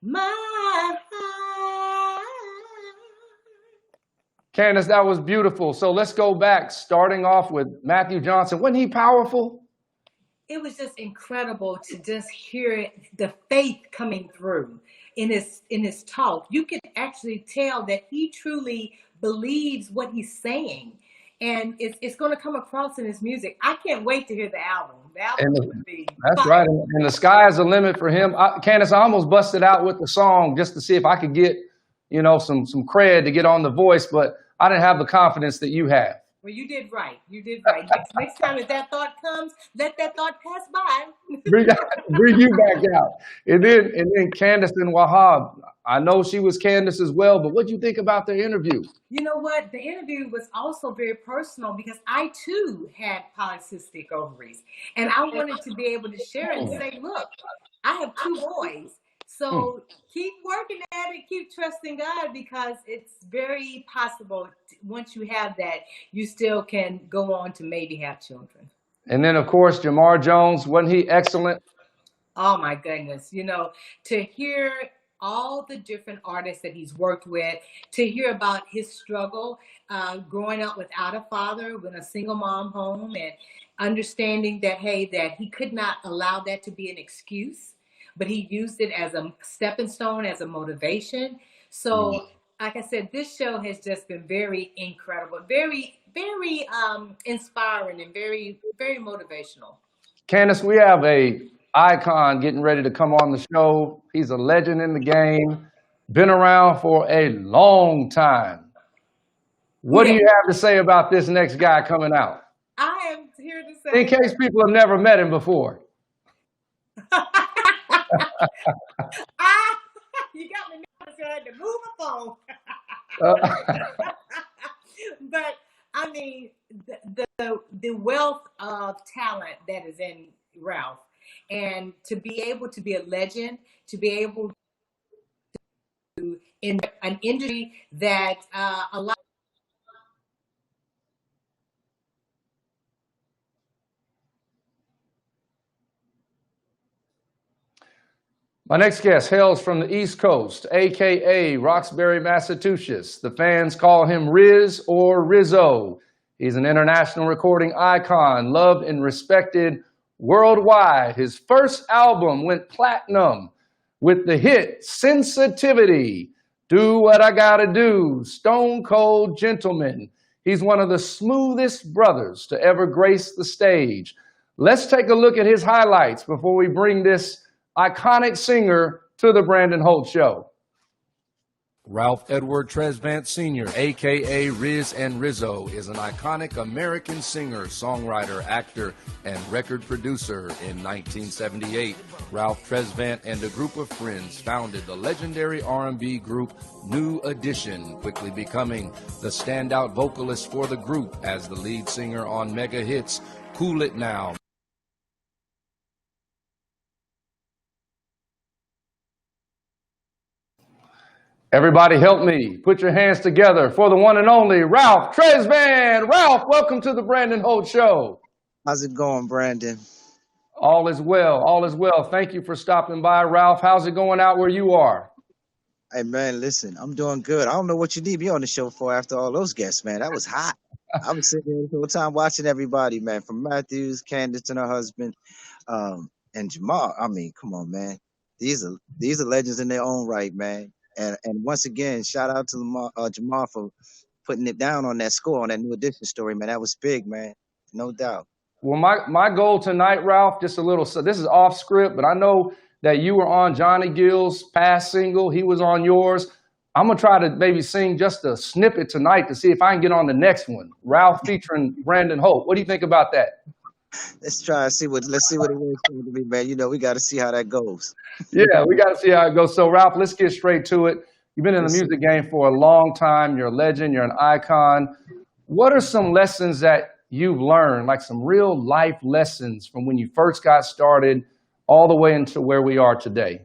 mine. Candice, that was beautiful. So let's go back, starting off with Matthew Johnson. Wasn't he powerful? It was just incredible to just hear the faith coming through in his talk. You could actually tell that he truly believes what he's saying. And it's going to come across in his music. I can't wait to hear the album. That's fun. Right. And the sky is the limit for him. Candice, I almost busted out with the song just to see if I could get, some cred to get on The Voice, but I didn't have the confidence that you have. Well, you did right. You did right. Next time if that thought comes, let that thought pass by. Bring you back out. And then Candice and Wahhab. I know she was Candice as well, but what do you think about their interview? You know what? The interview was also very personal because I too had polycystic ovaries. And I wanted to be able to share and say, look, I have 2 boys. So keep working at it, keep trusting God, because it's very possible once you have that, you still can go on to maybe have children. And then, of course, Jamar Jones, wasn't he excellent? Oh my goodness. To hear all the different artists that he's worked with, to hear about his struggle growing up without a father, with a single mom home, and understanding that, hey, that he could not allow that to be an excuse, but he used it as a stepping stone, as a motivation. So, like I said, this show has just been very incredible, very, very inspiring, and very, very motivational. Candice, we have a icon getting ready to come on the show. He's a legend in the game, been around for a long time. What do you have to say about this next guy coming out? I am here to say, in case people have never met him before. You got me nervous. I had to move my phone. But I mean, the wealth of talent that is in Ralph, and to be able to be a legend, to be able to in an industry that a lot. My next guest hails from the East Coast, aka Roxbury, Massachusetts. The fans call him Riz or Rizzo. He's an international recording icon, loved and respected worldwide. His first album went platinum with the hit Sensitivity, Do What I Gotta Do, Stone Cold Gentleman. He's one of the smoothest brothers to ever grace the stage. Let's take a look at his highlights before we bring this iconic singer to the Brandon Holt Show. Ralph Edward Tresvant Sr., a.k.a. Riz and Rizzo, is an iconic American singer, songwriter, actor, and record producer. In 1978, Ralph Tresvant and a group of friends founded the legendary R&B group New Edition, quickly becoming the standout vocalist for the group as the lead singer on mega hits Cool It Now, Everybody help me. Put your hands together for the one and only Ralph Tresvant. Ralph, welcome to the Brandon Holt Show. How's it going, Brandon? All is well. All is well. Thank you for stopping by, Ralph. How's it going out where you are? Hey, man, listen, I'm doing good. I don't know what you need me on the show for after all those guests, man. That was hot. I'm sitting here the whole time watching everybody, man, from Matthews, Candice and her husband, and Jamar. I mean, come on, man. These are legends in their own right, man. And once again, shout out to Jamar for putting it down on that score, on that New Edition story, man. That was big, man. No doubt. Well, my goal tonight, Ralph, just a little, so this is off script, but I know that you were on Johnny Gill's past single. He was on yours. I'm going to try to maybe sing just a snippet tonight to see if I can get on the next one. Ralph featuring Brandon Holt. What do you think about that? Let's try and see let's see what it is going to be, man. You know, we got to see how that goes. Yeah, we got to see how it goes. So, Ralph, let's get straight to it. You've been in the music game for a long time. You're a legend. You're an icon. What are some lessons that you've learned, like some real life lessons from when you first got started all the way into where we are today?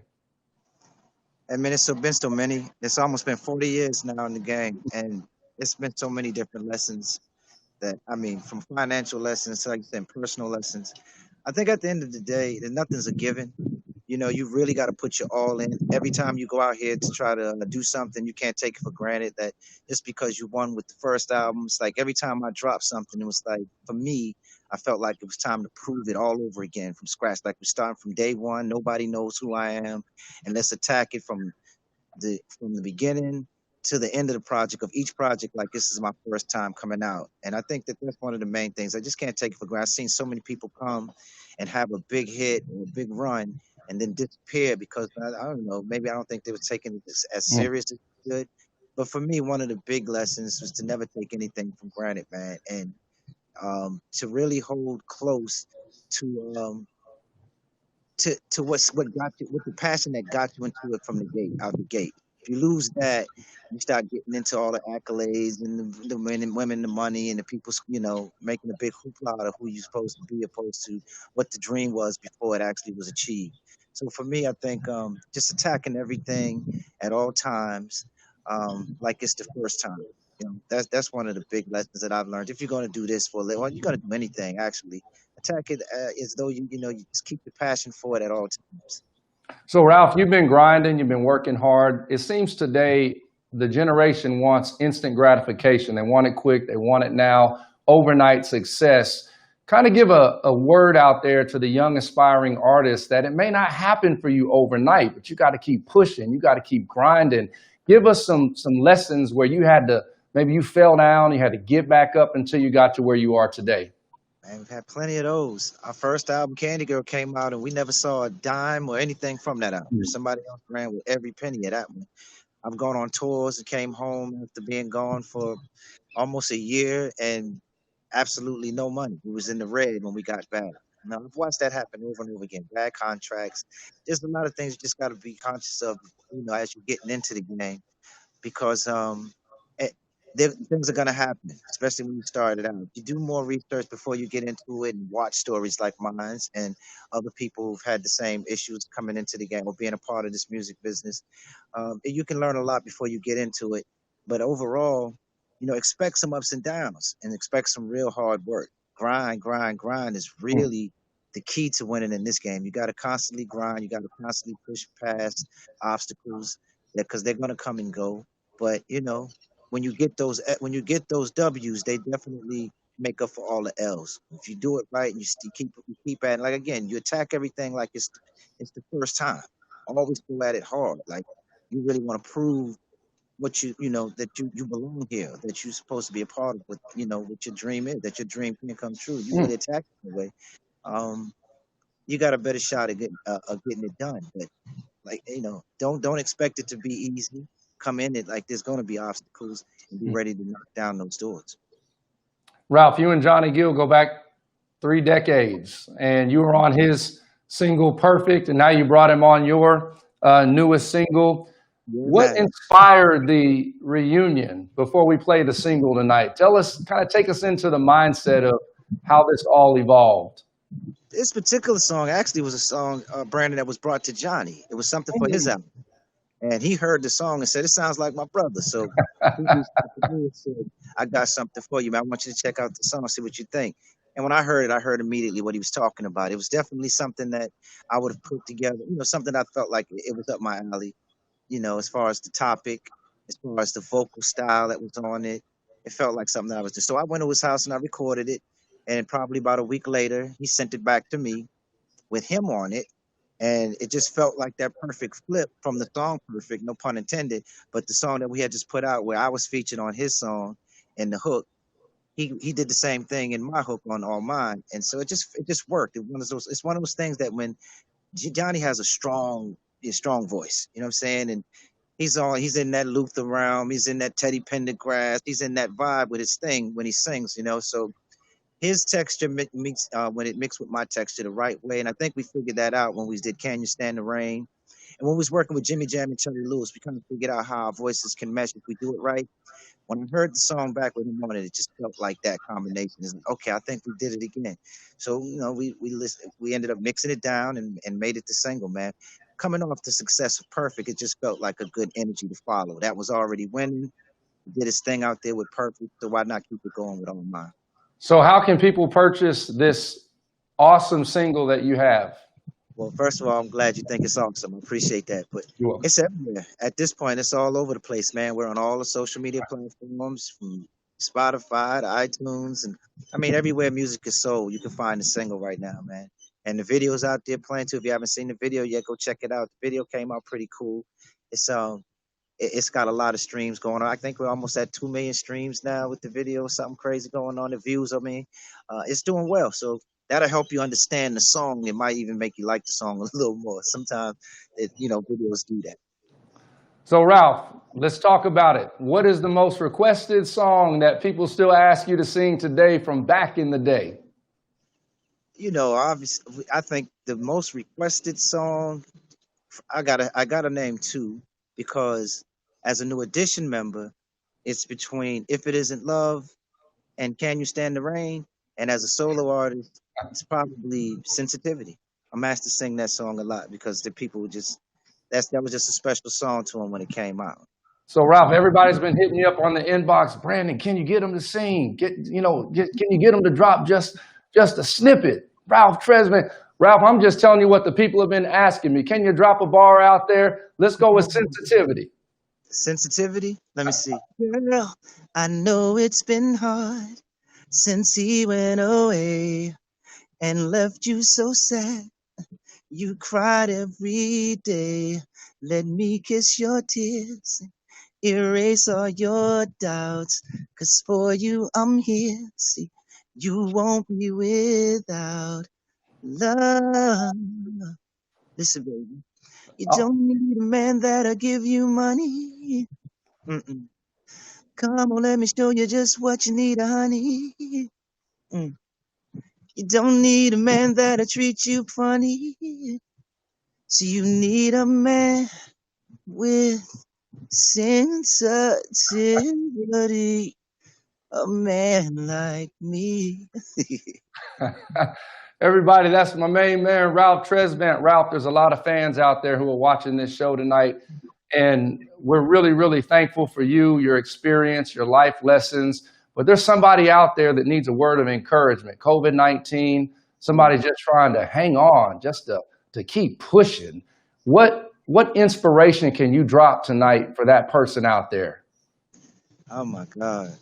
I mean, it's been so many. It's almost been 40 years now in the game, and it's been so many different lessons. That, I mean, from financial lessons to, like you said, personal lessons. I think at the end of the day, nothing's a given. You know, you really got to put your all in. Every time you go out here to try to do something, you can't take it for granted that just because you won with the first album. It's like every time I dropped something, it was like, for me, I felt like it was time to prove it all over again from scratch. Like we're starting from day one. Nobody knows who I am. And let's attack it from the beginning to the end of the project, of each project, like this is my first time coming out. And I think that that's one of the main things. I just can't take it for granted. I've seen so many people come and have a big hit or a big run and then disappear because, I don't know, maybe I don't think they were taking it as serious as they should. But for me, one of the big lessons was to never take anything for granted, man, and to really hold close to what got you, with the passion that got you into it from the gate, out the gate. If you lose that, you start getting into all the accolades and the men and women, the money, and the people, making a big hoopla out of who you're supposed to be, opposed to what the dream was before it actually was achieved. So for me, I think just attacking everything at all times, like it's the first time. That's one of the big lessons that I've learned. If you're going to do this for a little, you're going to do anything actually. Attack it as though you just keep the passion for it at all times. So, Ralph, you've been grinding, you've been working hard. It seems today the generation wants instant gratification. They want it quick, they want it now, overnight success. Kind of give a word out there to the young aspiring artists that it may not happen for you overnight, but you got to keep pushing, you got to keep grinding. Give us some lessons where you had to, maybe you fell down, you had to get back up until you got to where you are today. And we've had plenty of those. Our first album, Candy Girl, came out and we never saw a dime or anything from that album. Somebody else ran with every penny of that one. I've gone on tours and came home after being gone for almost a year and absolutely no money. We was in the red when we got back. Now I've watched that happen over and over again. Bad contracts. There's a lot of things you just got to be conscious of, as you're getting into the game, because eh, things are gonna happen, especially when you started out. You do more research before you get into it and watch stories like mine and other people who've had the same issues coming into the game or being a part of this music business. You can learn a lot before you get into it. But overall, expect some ups and downs and expect some real hard work. Grind is really the key to winning in this game. You got to constantly grind. You got to constantly push past obstacles, because they're gonna come and go. But when you get those W's, they definitely make up for all the L's. If you do it right and you keep at it, like again, you attack everything like it's the first time. Always go at it hard. Like you really want to prove what that you belong here, that you're supposed to be a part of what your dream is, that your dream can come true. You really attack it that way. Um, you got a better shot of getting it done. But like don't expect it to be easy. Come in it like there's going to be obstacles and be ready to knock down those doors. Ralph, you and Johnny Gill go back 3 decades, and you were on his single "Perfect," and now you brought him on your newest single. Yeah, What inspired the reunion? Before we play the single tonight, tell us, kind of take us into the mindset of how this all evolved. This particular song actually was a song, Brandon, that was brought to Johnny. It was something for his album. And he heard the song and said, "It sounds like my brother." So he reached out to me and said, "I got something for you, man. I want you to check out the song, see what you think." And when I heard it, I heard immediately what he was talking about. It was definitely something that I would have put together, something I felt like it was up my alley, as far as the topic, as far as the vocal style that was on it. It felt like something that I was just. So I went to his house and I recorded it. And probably about a week later, he sent it back to me with him on it. And it just felt like that perfect flip from the song Perfect, no pun intended, but the song that we had just put out where I was featured on his song and the hook, he did the same thing in my hook on All Mine. And so it just worked. It's one of those things that when Johnny has a strong voice, you know what I'm saying? And he's in that Luther realm, he's in that Teddy Pendergrass, he's in that vibe with his thing when he sings, so his texture mix when it mixed with my texture the right way. And I think we figured that out when we did Can You Stand the Rain? And when we was working with Jimmy Jam and Terry Lewis, we kind of figured out how our voices can mesh if we do it right. When I heard the song back with him on it, it just felt like that combination. It's like, okay, I think we did it again. So, we ended up mixing it down and made it the single, man. Coming off the success of Perfect, it just felt like a good energy to follow. That was already winning. He did his thing out there with Perfect, so why not keep it going with All Mine? So how can people purchase this awesome single that you have? Well, first of all, I'm glad you think it's awesome. I appreciate that. But it's everywhere. At this point, it's all over the place, man. We're on all the social media platforms, from Spotify to iTunes. And I mean, everywhere music is sold, you can find the single right now, man. And the video's out there playing too. If you haven't seen the video yet, go check it out. The video came out pretty cool. It's got a lot of streams going on. I think we're almost at 2 million streams now with the video. Something crazy going on. The views, it's doing well. So that'll help you understand the song. It might even make you like the song a little more. Sometimes, videos do that. So Ralph, let's talk about it. What is the most requested song that people still ask you to sing today from back in the day? Obviously, I think the most requested song, I gotta name two, because as a new edition member, it's between "If It Isn't Love" and "Can You Stand the Rain," and as a solo artist, it's probably "Sensitivity." I'm asked to sing that song a lot because the people that was just a special song to them when it came out. So Ralph, everybody's been hitting you up on the inbox. Brandon, can you get them to sing? Can you get them to drop just a snippet? Ralph Tresvant. Ralph, I'm just telling you what the people have been asking me. Can you drop a bar out there? Let's go with Sensitivity. Sensitivity? Let me see. Girl, I know it's been hard since he went away and left you so sad. You cried every day. Let me kiss your tears, erase all your doubts, 'cause for you I'm here. See, you won't be without love. Listen, baby, you don't need a man that'll give you money. Mm-mm. Come on, let me show you just what you need, honey. Mm. You don't need a man that'll treat you funny. So you need a man with sensitivity, a man like me. Everybody, that's my main man, Ralph Tresvant. Ralph, there's a lot of fans out there who are watching this show tonight, and we're really, really thankful for you, your experience, your life lessons. But there's somebody out there that needs a word of encouragement. COVID-19, somebody just trying to hang on, just to keep pushing. What inspiration can you drop tonight for that person out there? Oh my God.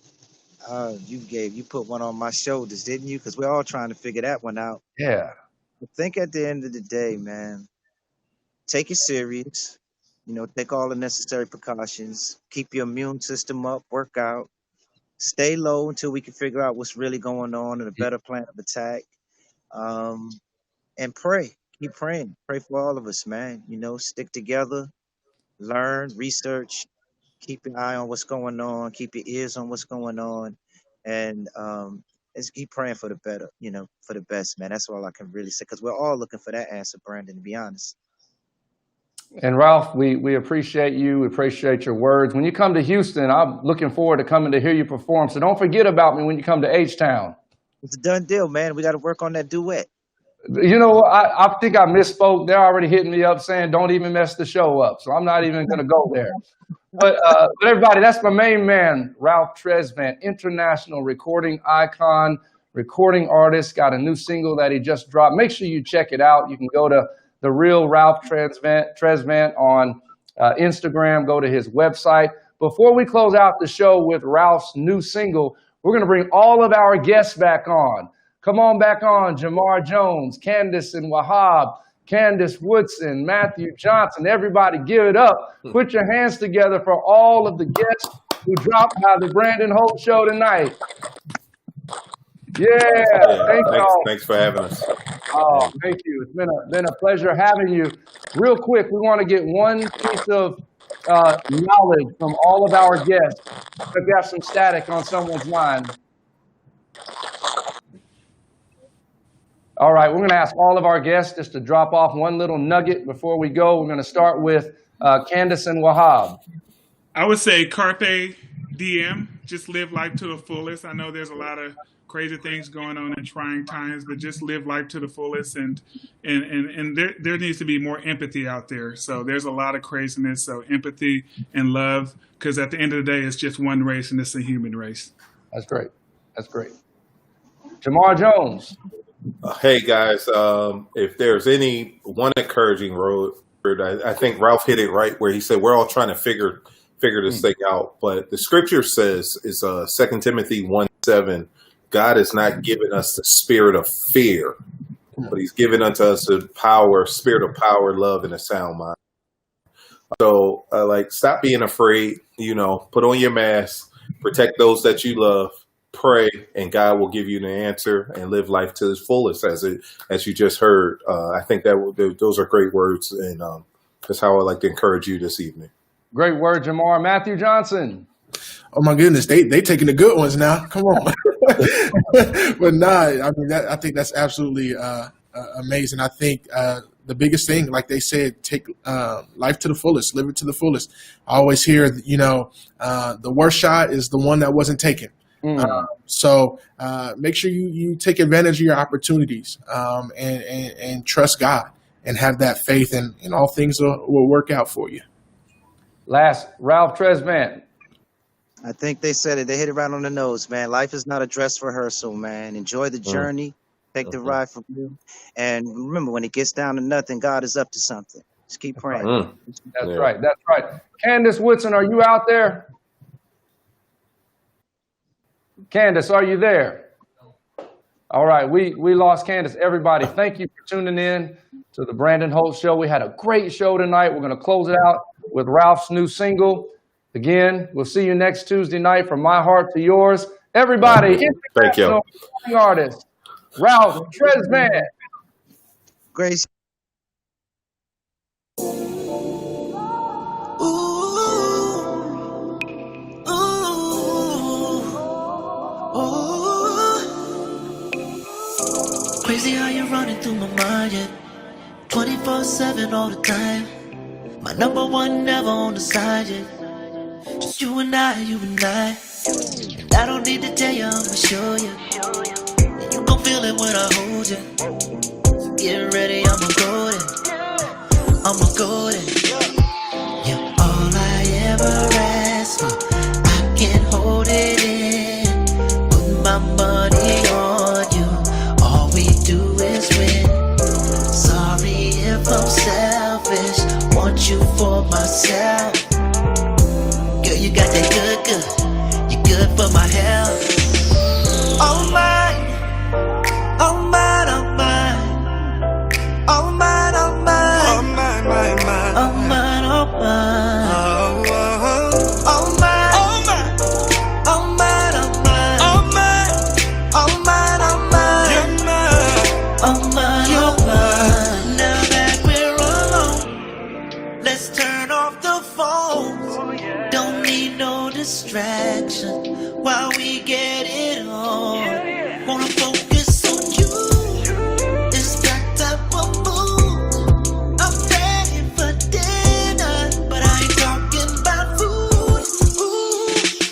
You put one on my shoulders, didn't you? Because we're all trying to figure that one out. Yeah. But think at the end of the day, man, take it serious. Take all the necessary precautions. Keep your immune system up, work out. Stay low until we can figure out what's really going on and a better plan of attack. And pray. Keep praying. Pray for all of us, man. Stick together, learn, research, keep your eye on what's going on, keep your ears on what's going on, and just keep praying for the better, for the best, man. That's all I can really say, because we're all looking for that answer, Brandon, to be honest. And Ralph, we appreciate you. We appreciate your words. When you come to Houston, I'm looking forward to coming to hear you perform. So don't forget about me when you come to H-Town. It's a done deal, man. We got to work on that duet. I think I misspoke. They're already hitting me up saying, don't even mess the show up. So I'm not even going to go there. But everybody, that's my main man, Ralph Tresvant, international recording icon, recording artist, got a new single that he just dropped. Make sure you check it out. You can go to The Real Ralph Tresvant on Instagram, go to his website. Before we close out the show with Ralph's new single, we're going to bring all of our guests back on. Come on back on, Jamar Jones, Candice and Wahhab, Candice Woodson, Matthew Johnson. Everybody give it up. Put your hands together for all of the guests who dropped by the Brandon Holt Show tonight. Yeah, thanks for having us. Oh, thank you. It's been a pleasure having you. Real quick, we want to get one piece of knowledge from all of our guests. If you have some static on someone's mind. All right, we're going to ask all of our guests just to drop off one little nugget before we go. We're going to start with Candice and Wahhab. I would say carpe diem, just live life to the fullest. I know there's a lot of crazy things going on in trying times, but just live life to the fullest. And there needs to be more empathy out there. So there's a lot of craziness. So empathy and love, because at the end of the day, it's just one race and it's a human race. That's great. That's great. Jamar Jones. Hey guys, if there's any one encouraging word, I think Ralph hit it right where he said we're all trying to figure this thing out. But the scripture says is 2 Timothy 1:7, God has not given us the spirit of fear, but he's given unto us the spirit of power, love, and a sound mind. So stop being afraid, put on your mask, protect those that you love. Pray, and God will give you the answer, and live life to its fullest, as you just heard. I think those are great words, and that's how I like to encourage you this evening. Great word, Jamar. Matthew Johnson. Oh my goodness, they taking the good ones now. Come on. But nah, I mean I think that's absolutely amazing. I think the biggest thing, like they said, take life to the fullest, live it to the fullest. I always hear, the worst shot is the one that wasn't taken. So make sure you take advantage of your opportunities and trust God and have that faith, and all things will work out for you. Last, Ralph Tresvant. I think they said it. They hit it right on the nose, man. Life is not a dress rehearsal, man. Enjoy the journey. Take the ride from you. And remember, when it gets down to nothing, God is up to something. Just keep praying. That's right. That's right. Candice Woodson, are you out there? Candice, are you there? All right. We lost Candice. Everybody, thank you for tuning in to the Brandon Holt Show. We had a great show tonight. We're going to close it out with Ralph's new single. Again, we'll see you next Tuesday night. From my heart to yours. Everybody, thank you. Artist, Ralph Tresvant. Grace. Crazy how you're running through my mind, yeah. 24/7 all the time. My number one never on the side, yeah. Just you and I, you and I. And I don't need to tell you, I'ma show you. And you gon' feel it when I hold you. So get ready, I'ma go there. I'ma go there. You're all I ever ask for. I can't hold it in. Put my money on you. All we do is win. Sorry if I'm selfish. Want you for myself. Girl, you got that good, good. You're good for my health. Oh mine, oh mine, oh mine, oh mine, oh mine, oh mine, mine, mine, oh mine, oh mine, oh mine, oh mine, oh mine, oh mine, oh mine, oh mine, oh mine, you're mine, oh mine, oh mine. Now that we're alone, let's turn off the phones. Don't need no distraction while we get it on. Wanna focus on you. It's that type of mood. I'm ready for dinner, but I ain't talking about food. Ooh,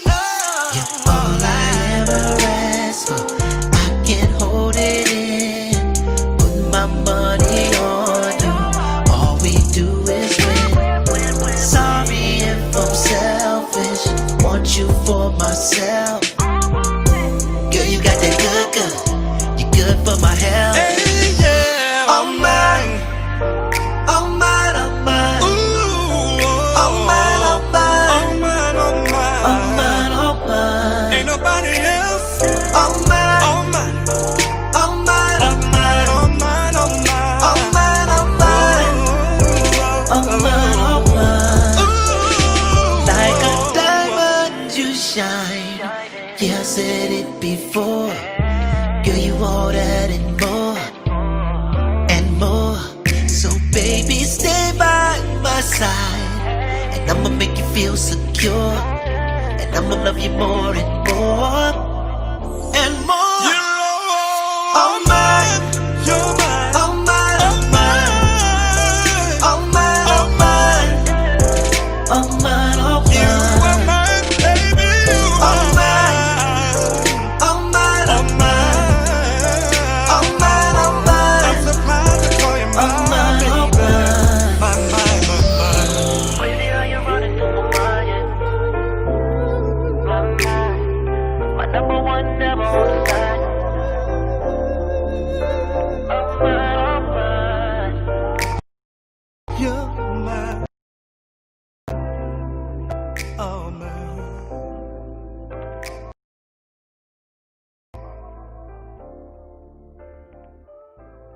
oh. You're all I ever ask for. I can't hold it in. Put my money on you. All we do is win. Sorry if I'm selfish. Want you for myself. Girl, you got that good, good. You're good for my health. Hey, yeah. Oh mine, oh mine, oh mine. Ooh, oh mine, oh mine, oh mine, oh mine, oh mine, oh mine. Ain't nobody else. Oh mine, oh mine, oh mine, oh mine, oh mine, oh mine, oh mine, oh mine, oh mine, oh mine. Like a diamond, you shine. Yeah, I said it before. Girl, you all that and more, and more. So baby, stay by my side, and I'ma make you feel secure, and I'ma love you more and more.